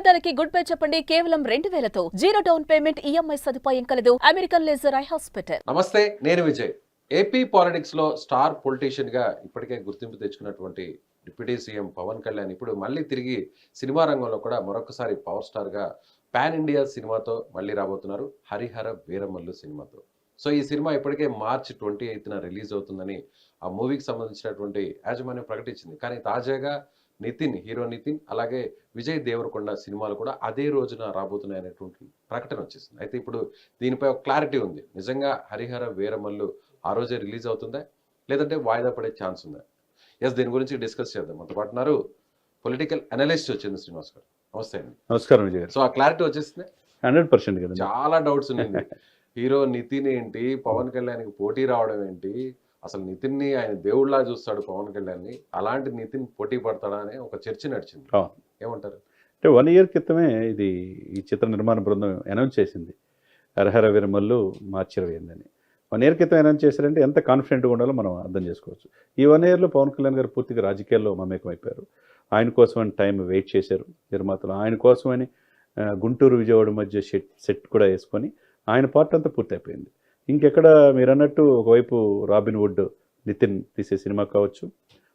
జీవితానికి good bye చెప్పండి కేవలం 2000తో జీరో డౌన్ పేమెంట్ ఈఎంఐ సదుపాయం కలదు అమెరికన్ లేజర్ ఐ హాస్పిటల్. నమస్తే, నేను విజయ్. ఏపీ పాలిటిక్స్ లో స్టార్ పొలిటీషియన్ గా ఇప్పటికే గుర్తింపు తెచ్చుకున్నటువంటి డిప్యూటీ సీఎం పవన్ కళ్యాణ్ ఇప్పుడు మళ్ళీ తిరిగి సినిమా రంగంలో కూడా మరొకసారి పవర్ స్టార్ గా పాన్ ఇండియా సినిమాతో మళ్ళీ రాబోతున్నారు, హరిహర వీరమల్లు సినిమాతో. సో ఈ సినిమా ఇప్పటికే మార్చి 28న రిలీజ్ అవుతుందని ఆ మూవీకి సంబంధించినటువంటి యాజమాన్యం ప్రకటించింది. కానీ తాజాగా హీరో నితిన్ అలాగే విజయ్ దేవరకొండ సినిమాలు కూడా అదే రోజున రాబోతున్నాయి అనేటువంటి ప్రకటన వచ్చేసింది. అయితే ఇప్పుడు దీనిపై ఒక క్లారిటీ ఉంది. నిజంగా హరిహర వీరమల్లు ఆ రోజే రిలీజ్ అవుతుందా, లేదంటే వాయిదా పడే ఛాన్స్ ఉందా? దీని గురించి డిస్కస్ చేద్దాం. మనతో పాటు ఉన్నారు పొలిటికల్ అనలిస్ట్ వచ్చింది శ్రీనివాస్ గారు. నమస్తే అండి. నమస్కారం విజయ్ గారు. సో ఆ క్లారిటీ వచ్చేసింది. 100% కదా. చాలా డౌట్స్ ఉన్నాయి. హీరో నితిన్ ఏంటి, పవన్ కళ్యాణ్కి పోటీ రావడం ఏంటి, అసలు నితిన్ని ఆయన దేవుళ్లా చూస్తాడు పవన్ కళ్యాణ్ని, అలాంటి నితిన్ పోటీ పడతాడా అనే ఒక చర్చ నడిచింది. ఏమంటారు? అంటే 1 year క్రితమే ఈ చిత్ర నిర్మాణ బృందం అనౌన్స్ చేసింది హరిహర వీరమల్లు మార్చి 28 అని. 1 year క్రితం అనౌన్స్ చేశారంటే ఎంత కాన్ఫిడెంట్గా ఉండాలో మనం అర్థం చేసుకోవచ్చు. ఈ 1 yearలో పవన్ కళ్యాణ్ గారు పూర్తిగా రాజకీయాల్లో మమేకం అయిపోయారు. ఆయన కోసమని టైం వెయిట్ చేశారు నిర్మాతలు. ఆయన కోసమని గుంటూరు విజయవాడ మధ్య సెట్ కూడా వేసుకొని ఆయన పార్ట్ అంతా పూర్తి అయిపోయింది. ఇంకెక్కడ మీరు అన్నట్టు ఒకవైపు రాబిన్ వుడ్ నితిన్ తీసే సినిమా కావచ్చు,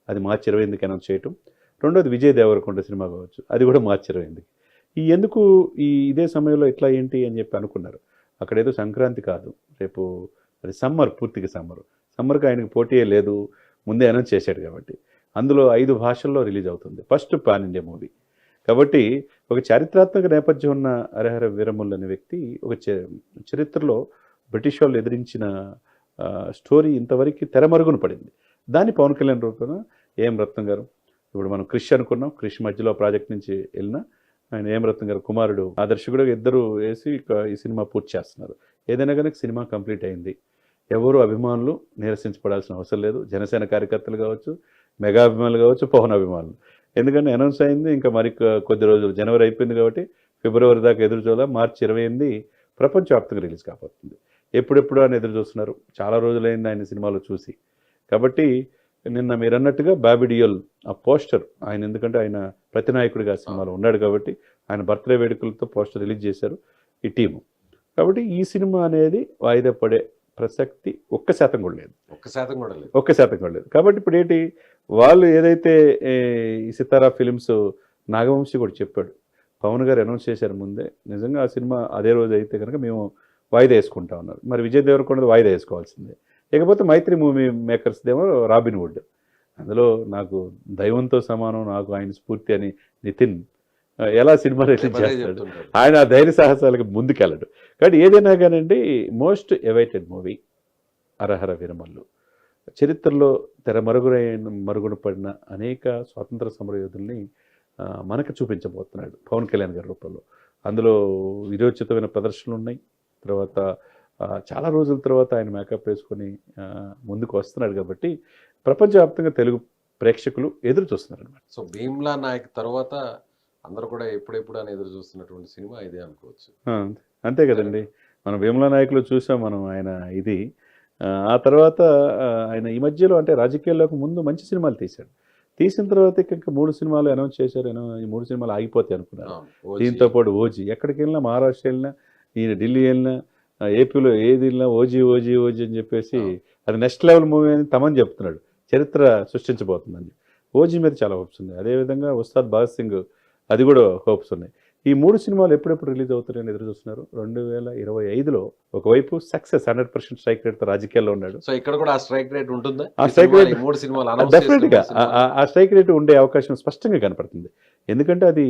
అది మార్చి 28కి అనౌన్స్ చేయటం. రెండోది విజయ్ దేవరకొండ సినిమా కావచ్చు, అది కూడా మార్చి 28కి. ఎందుకు ఇదే సమయంలో ఎట్లా ఏంటి అని చెప్పి అనుకున్నారు. అక్కడేదో సంక్రాంతి కాదు, రేపు అది సమ్మర్, పూర్తిగా సమ్మర్కి ఆయనకు పోటీయే లేదు, ముందే అనౌన్స్ చేశాడు కాబట్టి. అందులో 5 భాషల్లో రిలీజ్ అవుతుంది. ఫస్ట్ పాన్ ఇండియా మూవీ కాబట్టి ఒక చారిత్రాత్మక నేపథ్యం ఉన్న హరిహర వీరమల్లు అనే వ్యక్తి ఒక చరిత్రలో బ్రిటిష్ వాళ్ళు ఎదిరించిన స్టోరీ ఇంతవరకు తెరమరుగున పడింది. దాన్ని పవన్ కళ్యాణ్ రూపంలో ఏం రత్నం గారు, ఇప్పుడు మనం క్రిష్ అనుకున్నాం, క్రిష్ మధ్యలో ప్రాజెక్ట్ నుంచి వెళ్ళినా ఆయన ఏం రత్నం గారు కుమారుడు ఆ దర్శకుడు ఇద్దరు వేసి ఈ సినిమా పూర్తి చేస్తున్నారు. ఏదైనా కనుక సినిమా కంప్లీట్ అయింది. ఎవరు అభిమానులు నిరసించబడాల్సిన అవసరం లేదు. జనసేన కార్యకర్తలు కావచ్చు, మెగా అభిమానులు కావచ్చు, పవన్ అభిమానులు. ఎందుకంటే అనౌన్స్ అయింది, ఇంకా మరి కొద్ది రోజులు, జనవరి అయిపోయింది కాబట్టి ఫిబ్రవరి దాకా ఎదురు చూడాలి. మార్చి 28 ప్రపంచవ్యాప్తంగా రిలీజ్ కాబోతుంది. ఎప్పుడెప్పుడు అని ఎదురు చూస్తున్నారు. చాలా రోజులైంది ఆయన సినిమాలో చూసి. కాబట్టి నిన్న మీరు అన్నట్టుగా బాబీ డియోల్ ఆ పోస్టర్ ఆయన, ఎందుకంటే ఆయన ప్రతినాయకుడిగా సినిమాలో ఉన్నాడు కాబట్టి ఆయన బర్త్డే వేడుకలతో పోస్టర్ రిలీజ్ చేశారు ఈ టీము. కాబట్టి ఈ సినిమా అనేది వాయిదా పడే ప్రసక్తి 1% కూడా లేదు. 1% కూడా లేదు. కాబట్టి ఇప్పుడు ఏంటి, వాళ్ళు ఏదైతే ఈ సితారా ఫిలిమ్స్ నాగవంశీ కూడా చెప్పాడు, పవన్ గారు అనౌన్స్ చేశారు ముందే, నిజంగా ఆ సినిమా అదే రోజు అయితే కనుక మేము వాయిదా వేసుకుంటా ఉన్నారు. మరి విజయ్ దేవరకొండ వాయిదా వేసుకోవాల్సిందే. ఇకపోతే మైత్రి మూవీ మేకర్స్దేమో రాబిన్ వుడ్, అందులో నాకు దైవంతో సమానం, నాకు ఆయన స్ఫూర్తి అని నితిన్ ఎలా సినిమా రిలీజ్ చేస్తాడు. ఆయన ఆ ధైర్య సాహసాలకు ముందుకెళ్ళడు. కాబట్టి ఏదైనా కానివ్వండి, most awaited movie Harihara Veeramallu. చరిత్రలో మరుగున పడిన అనేక స్వాతంత్ర సమరయోధుల్ని మనకు చూపించబోతున్నాడు పవన్ కళ్యాణ్ గారి రూపంలో. అందులో విరోచితమైన ప్రదర్శనలు ఉన్నాయి. తర్వాత చాలా రోజుల తర్వాత ఆయన మేకప్ వేసుకొని ముందుకు వస్తున్నాడు కాబట్టి ప్రపంచవ్యాప్తంగా తెలుగు ప్రేక్షకులు ఎదురు చూస్తున్నారు అనమాట. సో భీమ్లా నాయక్ తర్వాత అందరూ కూడా ఎప్పుడెప్పుడు అని ఎదురు చూస్తున్నటువంటి సినిమా ఇదే అనుకోవచ్చు. అంతే కదండి. మనం భీమ్లా నాయకులు చూసాం మనం ఆయన ఇది. ఆ తర్వాత ఆయన ఈ మధ్యలో అంటే రాజకీయాల్లోకి ముందు మంచి సినిమాలు తీశాడు. తీసిన తర్వాత ఇంకా 3 సినిమాలు అనౌన్స్ చేశారు. ఈ 3 సినిమాలు ఆగిపోతాయి అనుకున్నారు. దీంతో పాటు ఓజీ, ఎక్కడికి వెళ్ళినా, మహారాష్ట్ర వెళ్ళినా, ఈయన ఢిల్లీ వెళ్ళినా, ఏపీలో ఏది వెళ్ళినా ఓజీ అని చెప్పేసి అది నెక్స్ట్ లెవెల్ మూవీ అని తమని చెప్తున్నాడు. చరిత్ర సృష్టించబోతుందని. ఓజీ మీద చాలా హోప్స్ ఉన్నాయి. అదేవిధంగా ఉస్తాద్ భగత్ సింగ్, అది కూడా హోప్స్ ఉన్నాయి. ఈ 3 సినిమాలు ఎప్పుడెప్పుడు రిలీజ్ అవుతారని ఎదురు చూస్తున్నారు. 2025లో ఒకవైపు సక్సెస్ 100% స్ట్రైక్ రేట్తో రాజకీయాల్లో ఉన్నాడు. సో ఇక్కడ కూడా ఆ స్ట్రైక్ రేట్ ఉంటుందా? ఆ స్ట్రైక్ రేట్ డెఫినెట్గా ఆ స్ట్రైక్ రేట్ ఉండే అవకాశం స్పష్టంగా కనపడుతుంది. ఎందుకంటే అది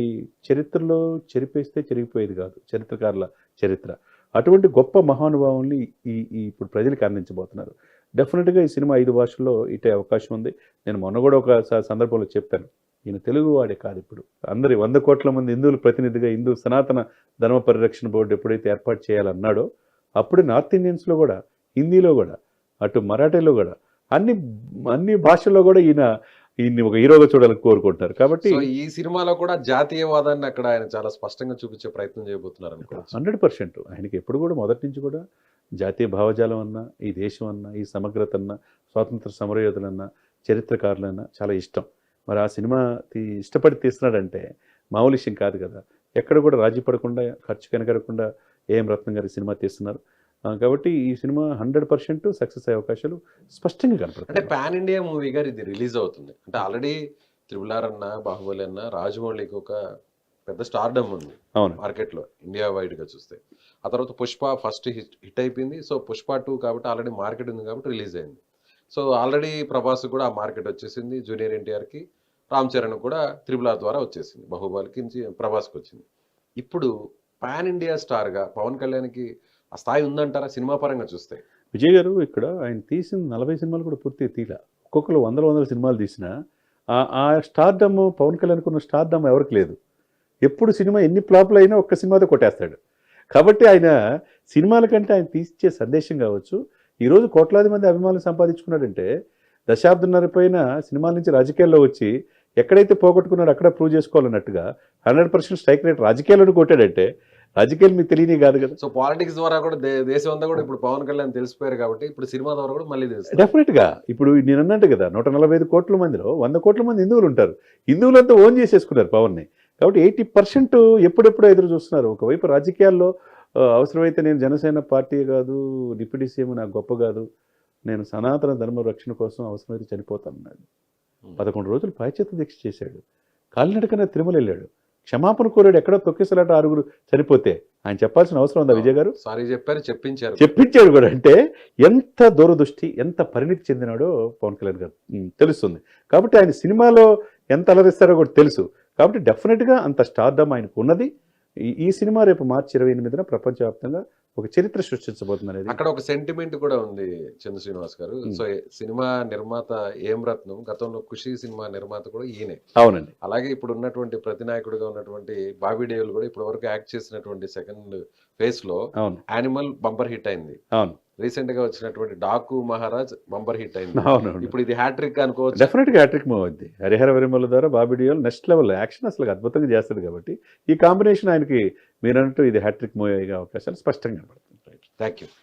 చరిత్రలో చెరిపేస్తే చెరిగిపోయేది కాదు, చరిత్రకారుల చరిత్ర. అటువంటి గొప్ప మహానుభావుల్ని ఇప్పుడు ప్రజలకు అందించబోతున్నారు. డెఫినెట్గా ఈ సినిమా 5 భాషల్లో ఇటే అవకాశం ఉంది. నేను మొన్న కూడా ఒక సందర్భంలో చెప్పాను, ఈయన తెలుగువాడే కాదు, ఇప్పుడు అందరి 100 కోట్ల మంది హిందువుల ప్రతినిధిగా హిందూ సనాతన ధర్మ పరిరక్షణ బోర్డు ఎప్పుడైతే ఏర్పాటు చేయాలన్నాడో అప్పుడు నార్త్ ఇండియన్స్లో కూడా, హిందీలో కూడా, అటు మరాఠీలో కూడా, అన్ని భాషల్లో కూడా ఈయన్ని ఒక హీరోగా చూడాలని కోరుకుంటారు. కాబట్టి ఈ సినిమాలో కూడా జాతీయవాదాన్ని అక్కడ ఆయన చాలా స్పష్టంగా చూపించే ప్రయత్నం చేయబోతున్నారు. 100% ఆయనకి ఎప్పుడు కూడా మొదటి నుంచి కూడా జాతీయ భావజాలం అన్నా, ఈ దేశం అన్నా, ఈ సమగ్రత అన్నా, స్వాతంత్ర సమరయోధులన్నా, చరిత్రకారులన్నా చాలా ఇష్టం. మరి ఆ సినిమా ఇష్టపడి తీస్తున్నాడంటే మామూలు విషయం కాదు కదా. ఎక్కడ కూడా రాజీ పడకుండా ఖర్చు కనకరకుండా ఏఎం రత్నం గారి సినిమా తీస్తున్నారు. కాబట్టి ఈ సినిమా 100% సక్సెస్ అయ్యే అవకాశాలు స్పష్టంగా అంటే కనపడుతుంది. పాన్ ఇండియా మూవీగా ఇది రిలీజ్ అవుతుంది. అంటే ఆల్రెడీ త్రిబుల్ అన్న, బాహుబలి అన్న, రాజమౌళికి ఒక పెద్ద స్టార్డమ్ ఉంది అవును, మార్కెట్లో ఇండియా వైడ్గా చూస్తే. ఆ తర్వాత పుష్ప ఫస్ట్ హిట్ అయిపోయింది. సో పుష్ప 2 కాబట్టి ఆల్రెడీ మార్కెట్ ఉంది కాబట్టి రిలీజ్ అయింది. సో ఆల్రెడీ ప్రభాస్ కూడా ఆ మార్కెట్ వచ్చేసింది. జూనియర్ ఎన్టీఆర్కి, రామ్ చరణ్ కూడా RRR ద్వారా వచ్చేసింది. బాహుబలికి నుంచి ప్రభాస్కి వచ్చింది. ఇప్పుడు పాన్ ఇండియా స్టార్గా పవన్ కళ్యాణ్కి ఆ స్థాయి ఉందంటారా సినిమా పరంగా చూస్తే? విజయ్ గారు ఇక్కడ ఆయన తీసిన 40 సినిమాలు కూడా పూర్తిగా తీలా. ఒక్కొక్కరు వందల సినిమాలు తీసినా ఆ స్టార్డమ్ పవన్ కళ్యాణ్కి ఉన్న స్టార్డమ్ ఎవరికి లేదు. ఎప్పుడు సినిమా ఎన్ని ఫ్లాప్లు అయినా ఒక్క సినిమాతో కొట్టేస్తాడు. కాబట్టి ఆయన సినిమాల కంటే ఆయన తీసిచ్చే సందేశం కావచ్చు, ఈరోజు కోట్లాది మంది అభిమానులు సంపాదించుకున్నాడంటే దశాబ్దన్నర పైన సినిమాల నుంచి రాజకీయాల్లో వచ్చి ఎక్కడైతే పోగొట్టుకున్నాడో అక్కడ ప్రూవ్ చేసుకోవాలన్నట్టుగా 100% స్ట్రైక్ రేట్ రాజకీయాలను కొట్టాడంటే రాజకీయాలు మీకు తెలియని కాదు కదా. సో పాలిటిక్స్ ద్వారా కూడా దేశం అంతా కూడా ఇప్పుడు పవన్ కళ్యాణ్ తెలిసిపోయారు కాబట్టి ఇప్పుడు సినిమా ద్వారా కూడా మళ్ళీ తెలుసు. డెఫినెట్గా ఇప్పుడు నేను అన్నట్టు కదా 145 కోట్ల మందిలో 100 కోట్ల మంది హిందువులు ఉంటారు. హిందువులంతా ఓన్ చేసేసుకున్నారు పవన్ని. కాబట్టి 80% ఎప్పుడెప్పుడో ఎదురు చూస్తున్నారు. ఒకవైపు రాజకీయాల్లో అవసరమైతే నేను జనసేన పార్టీ కాదు, డిప్యూటీ సీఎం నాకు గొప్ప కాదు, నేను సనాతన ధర్మ రక్షణ కోసం అవసరమైతే చనిపోతానన్నాడు. 11 రోజులు పాశ్చాత్య దీక్ష చేశాడు. కాలినడకన తిరుమల వెళ్ళాడు. క్షమాపణ కోరాడు. ఎక్కడో తొక్కిసలాట 6 చనిపోతే ఆయన చెప్పాల్సిన అవసరం ఉందా విజయ్ గారు? సారీ చెప్పారు, చెప్పించాడు కూడా. అంటే ఎంత దూరదృష్టి, ఎంత పరిణితి చెందినాడో పవన్ కళ్యాణ్ గారు తెలుస్తుంది. కాబట్టి ఆయన సినిమాలో ఎంత అలరిస్తారో కూడా తెలుసు. కాబట్టి డెఫినెట్గా అంత స్టార్డమ్ ఆయనకు ఉన్నది. ఈ సినిమా రేపు మార్చి 28న ప్రపంచవ్యాప్తంగా ఒక చరిత్ర సృష్టించబోతుంది అనేది అక్కడ ఒక సెంటిమెంట్ కూడా ఉంది చంద్ర శ్రీనివాస్ గారు. సో సినిమా నిర్మాత ఏం రత్నం, గతంలో ఖుషి సినిమా నిర్మాత కూడా ఈయనే. అవునండి. అలాగే ఇప్పుడు ఉన్నటువంటి ప్రతినాయకుడిగా ఉన్నటువంటి బాబీ దేయోల్ కూడా ఇప్పటి వరకు యాక్ట్ చేసినటువంటి సెకండ్ ఫేజ్ లో అవును, యానిమల్ బంపర్ హిట్ అయింది. అవును, రీసెంట్ గా వచ్చినటువంటి డాకు మహారాజ్ బంపర్ హిట్ అయింది. అవును. ఇప్పుడు ఇది హ్యాట్రిక్ అనుకోవచ్చు. డెఫినెట్గా హ్యాట్రిక్ మూవ్ అవుద్ది. హరిహర విరిమల ద్వారా Bobby Deol next level action అసలు అద్భుతంగా చేస్తాడు. కాబట్టి ఈ కాంబినేషన్ ఆయనకి మీరు అన్నట్టు ఇది హ్యాట్రిక్ మూవ్ అయ్యే అవకాశాలు స్పష్టంగా కనబడుతుంది. Thank you.